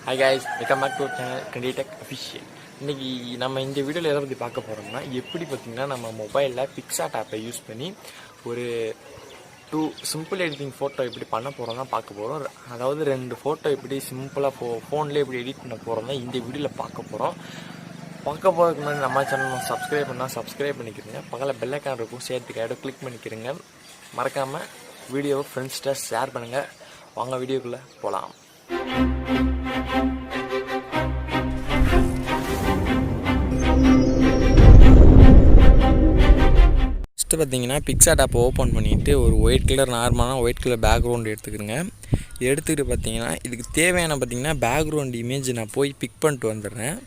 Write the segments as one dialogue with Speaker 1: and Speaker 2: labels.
Speaker 1: Hi guys, welcome back to our channel Tech Official. இன்னைக்கு நம்ம இந்த வீடியோவில் எதை பற்றி பார்க்க போகிறோம்னா எப்படி பார்த்தீங்கன்னா நம்ம மொபைலில் Picsart ஆப்பை யூஸ் பண்ணி ஒரு சிம்பிள் எடிட்டிங் ஃபோட்டோ எப்படி பண்ண போகிறோம் தான் பார்க்க போகிறோம். அதாவது 2 ஃபோட்டோ எப்படி சிம்பிளாக ஃபோன்லேயே எப்படி எடிட் பண்ண போகிறோம் தான் இந்த வீடியோவில் பார்க்க போகிறோம். பார்க்க போகிறதுக்கு முன்னாடி நம்ம சேனல் சப்ஸ்கிரைப் பண்ணால் சப்ஸ்கிரைப் பண்ணிக்கிறீங்க. பக்கத்தில் பெல் ஐக்கான் இருக்கும், சேர்த்துக்க கிளிக் பண்ணிக்கிறீங்க. மறக்காமல் வீடியோவை ஃப்ரெண்ட்ஸ்கிட்ட ஷேர் பண்ணுங்கள். வாங்க வீடியோக்குள்ளே போகலாம். ஃபஸ்ட்டு பார்த்தீங்கன்னா Picsart ஆப்பை ஓப்பன் பண்ணிவிட்டு ஒரு ஒயிட் கலர் நார்மலான ஒயிட் கலர் பேக்ரவுண்ட் எடுத்துக்கிறேங்க. எடுத்துக்கிட்டு பார்த்தீங்கன்னா இதுக்கு தேவையான பார்த்தீங்கன்னா பேக்ரவுண்ட் இமேஜ் நான் போய் பிக் பண்ணிட்டு வந்துடுறேன்.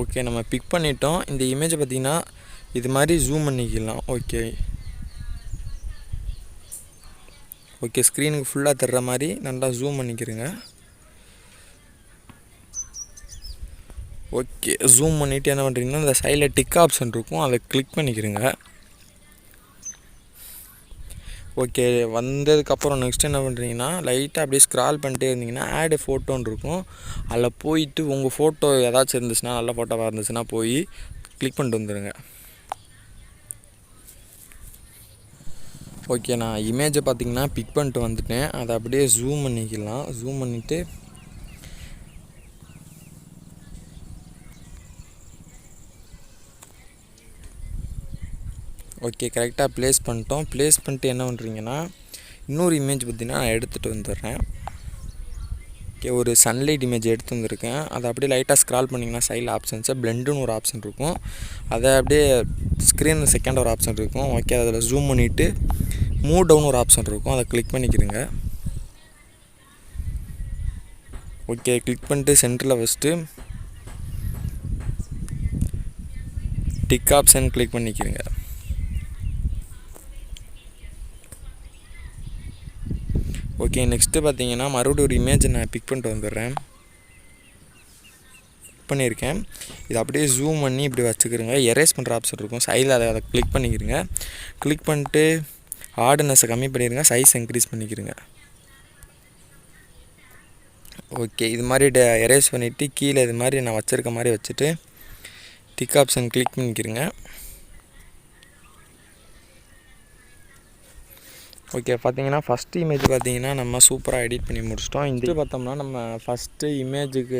Speaker 1: ஓகே, நம்ம பிக் பண்ணிட்டோம். இந்த இமேஜை பார்த்தீங்கன்னா இது மாதிரி ஜூம் பண்ணிக்கலாம். ஓகே ஸ்க்ரீனுக்கு ஃபுல்லாக தர்ற மாதிரி நல்லா ஜூம் பண்ணிக்கிறேங்க. ஓகே, ஜூம் பண்ணிவிட்டு என்ன பண்ணுறீங்கன்னா இந்த சைடில் டிக் ஆப்ஷன் இருக்கும், அதை கிளிக் பண்ணிக்கிறேங்க. ஓகே, வந்ததுக்கப்புறம் நெக்ஸ்ட் என்ன பண்ணுறீங்கன்னா லைட்டாக அப்படியே ஸ்க்ரால் பண்ணிட்டே இருந்தீங்கன்னா ஆட் ஃபோட்டோன்னு இருக்கும். அதில் போயிட்டு உங்கள் ஃபோட்டோ ஏதாச்சும் இருந்துச்சுன்னா, நல்ல ஃபோட்டோவாக இருந்துச்சுன்னா போய் கிளிக் பண்ணிட்டு வந்துடுங்க. ஓகே, நான் இமேஜை பார்த்திங்கன்னா பிக் பண்ணிட்டு வந்துட்டேன். அதை அப்படியே ஜூம் பண்ணிக்கலாம். ஜூம் பண்ணிவிட்டு ஓகே கரெக்டாக ப்ளேஸ் பண்ணிட்டோம். ப்ளேஸ் பண்ணிட்டு என்ன பண்ணுறீங்கன்னா இன்னொரு இமேஜ் பார்த்திங்கன்னா நான் எடுத்துகிட்டு வந்துடுறேன். ஓகே, ஒரு சன்லைட் இமேஜ் எடுத்து வந்திருக்கேன். அதை அப்படியே லைட்டாக ஸ்க்ரால் பண்ணிங்கன்னா சைடில் ஆப்ஷன்ஸை பிளெண்டுன்னு ஒரு ஆப்ஷன் இருக்கும். அதை அப்படியே ஸ்க்ரீன் செகண்ட் ஒரு ஆப்ஷன் இருக்கும். ஓகே, அதில் ஜூம் பண்ணிவிட்டு மூவ் டவுன் ஒரு ஆப்ஷன் இருக்கும், அதை கிளிக் பண்ணிக்கிறேங்க. ஓகே, கிளிக் பண்ணிட்டு சென்டரில் ஃபஸ்ட்டு டிக் ஆப்ஷன் கிளிக் பண்ணிக்கிறேங்க. ஓகே, நெக்ஸ்ட்டு பார்த்தீங்கன்னா மறுபடியும் ஒரு இமேஜை நான் பிக் பண்ணிட்டு வந்துடுறேன். பண்ணியிருக்கேன். இதை அப்படியே ஜூம் பண்ணி இப்படி வச்சுக்கிறேங்க. எரேஸ் பண்ணுற ஆப்ஷன் இருக்கும் சைடில், அதை கிளிக் பண்ணிக்கிறேங்க. கிளிக் பண்ணிட்டு ஹார்ட்னஸை கம்மி பண்ணிடுங்க, சைஸ் இன்க்ரீஸ் பண்ணிக்கிறேங்க. ஓகே, இது மாதிரி எரேஸ் பண்ணிவிட்டு கீழே இது மாதிரி நான் வச்சுருக்க மாதிரி வச்சுட்டு டிக் ஆப்ஷன் கிளிக் பண்ணிக்கிறேங்க. ஓகே, பார்த்தீங்கன்னா ஃபஸ்ட்டு இமேஜ் பார்த்தீங்கன்னா நம்ம சூப்பராக எடிட் பண்ணி முடிச்சிட்டோம். இந்த பார்த்தோம்னா நம்ம ஃபஸ்ட்டு இமேஜுக்கு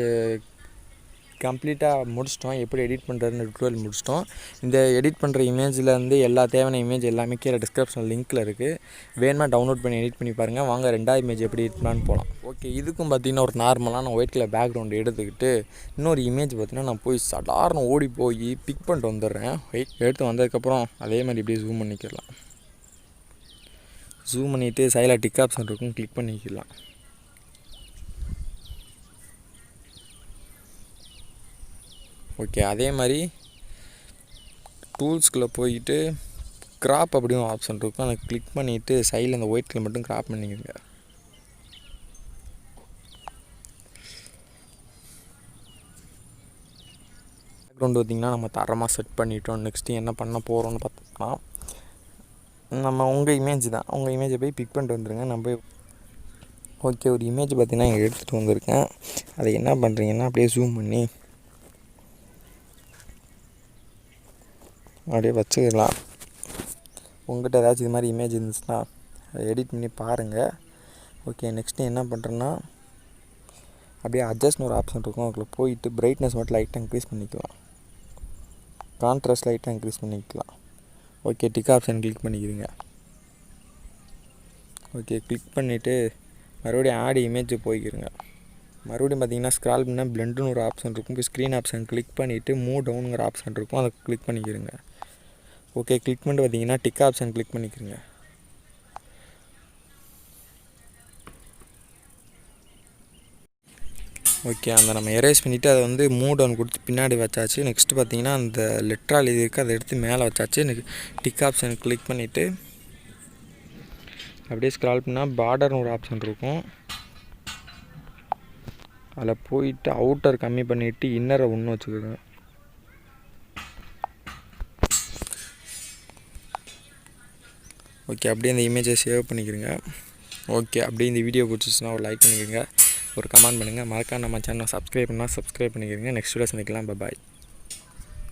Speaker 1: கம்ப்ளீட்டாக முடிச்சிட்டோம். எப்படி எடிட் பண்ணுறதுன்னு டுட்டோரியல் முடிச்சிட்டோம். இந்த எடிட் பண்ணுற இமேஜில் வந்து எல்லா தேவையான இமேஜ் எல்லாமே கீழே டிஸ்கிரிப்ஷன் லிங்க்கில் இருக்குது. வேணுமா டவுன்லோட் பண்ணி எடிட் பண்ணி பாருங்கள். வாங்க 2வது இமேஜ் எப்படி எடிட் பண்ணலான்னு போகலாம். ஓகே, இதுக்கும் பார்த்திங்கன்னா ஒரு நார்மலான ஒயிட் கலர் பேக்ரவுண்டு எடுத்துக்கிட்டு இன்னொரு இமேஜ் பார்த்திங்கன்னா நான் போய் சடார்னு ஓடி போய் பிக் பண்ணிட்டு வந்துடுறேன். எடுத்து வந்ததுக்கப்புறம் அதே மாதிரி இப்படியே ஜூம் பண்ணிக்கலாம். ஜூம் பண்ணிவிட்டு சைடில் டிக் ஆப்ஷன் இருக்கும், கிளிக் பண்ணிக்கலாம். ஓகே, அதே மாதிரி டூல்ஸ்குள்ளே போயிட்டு கிராப் அப்படின்னு ஆப்ஷன் இருக்கும், அதை கிளிக் பண்ணிவிட்டு சைடில் அந்த ஒயிட் கலர் மட்டும் கிராப் பண்ணிக்கிறேங்க. பேக்ரவுண்டு பார்த்திங்கன்னா நம்ம தரமாக செட் பண்ணிட்டோம். நெக்ஸ்ட்டு என்ன பண்ண போகிறோன்னு பார்த்தோம்னா நம்ம உங்கள் இமேஜ் தான், உங்கள் இமேஜை போய் பிக் பண்ணிட்டு வந்துடுங்க. நம்ம போய் ஓகே, ஒரு இமேஜ் பார்த்திங்கன்னா எடுத்துகிட்டு வந்திருக்கேன். அதை என்ன பண்ணுறீங்கன்னா அப்படியே ஜூம் பண்ணி அப்படியே வச்சுக்கலாம். உங்கள்கிட்ட ஏதாச்சும் இது மாதிரி இமேஜ் இருந்துச்சுன்னா அதை எடிட் பண்ணி பாருங்கள். ஓகே, நெக்ஸ்ட்டு என்ன பண்ணுறேன்னா அப்படியே அட்ஜஸ்ட்னு ஒரு ஆப்ஷன் இருக்கும், அதில் போயிட்டு பிரைட்னஸ் மட்டும் லைட்டாக இன்க்ரீஸ் பண்ணிக்கலாம், கான்ட்ராஸ்ட் லைட்டாக இன்க்ரீஸ் பண்ணிக்கலாம். ஓகே, டிக் ஆப்ஷன் கிளிக் பண்ணிக்கிறீங்க. ஓகே, கிளிக் பண்ணிவிட்டு மறுபடியும் ஆட் இமேஜ் போய்க்கிறேங்க. மறுபடியும் பார்த்திங்கன்னா ஸ்க்ரால் பண்ணால் பிளெண்டுன்னு ஒரு ஆப்ஷன் இருக்கும், இப்போ ஸ்க்ரீன் ஆப்ஷன் கிளிக் பண்ணிவிட்டு மூவ் டவுனுங்கிற ஆப்ஷன் இருக்கும், அதை கிளிக் பண்ணிக்கிறேங்க. ஓகே, கிளிக் பண்ணிட்டு பார்த்திங்கன்னா டிக் ஆப்ஷன் கிளிக் பண்ணிக்கிறேங்க. ஓகே, அந்த நம்ம எரேஸ் பண்ணிவிட்டு அதை வந்து மூவ் டவுன் கொடுத்து பின்னாடி வச்சாச்சு. நெக்ஸ்ட்டு பார்த்திங்கன்னா அந்த லெட்டரால் இது இருக்குது, அதை எடுத்து மேலே வச்சாச்சு. எனக்கு டிக் ஆப்ஷன் கிளிக் பண்ணிவிட்டு அப்படியே ஸ்க்ரால் பண்ணால் பார்டர்னு ஒரு ஆப்ஷன் இருக்கும், அதில் போயிட்டு அவுட்டர் கம்மி பண்ணிவிட்டு இன்னரை ஒன்று வச்சுக்கோங்க. ஓகே, அப்படியே அந்த இமேஜை சேவ் பண்ணிக்கிறேங்க. ஓகே, அப்படியே இந்த வீடியோ பிடிச்சிச்சுன்னா ஒரு லைக் பண்ணிக்கோங்க, ஒரு கமெண்ட் பண்ணுங்கள். மறக்காம நம்ம சேனலை சப்ஸ்கிரைப் பண்ணிக்கிறீங்க. நெக்ஸ்ட் வீடியோ சந்திக்கலாம். பாய்.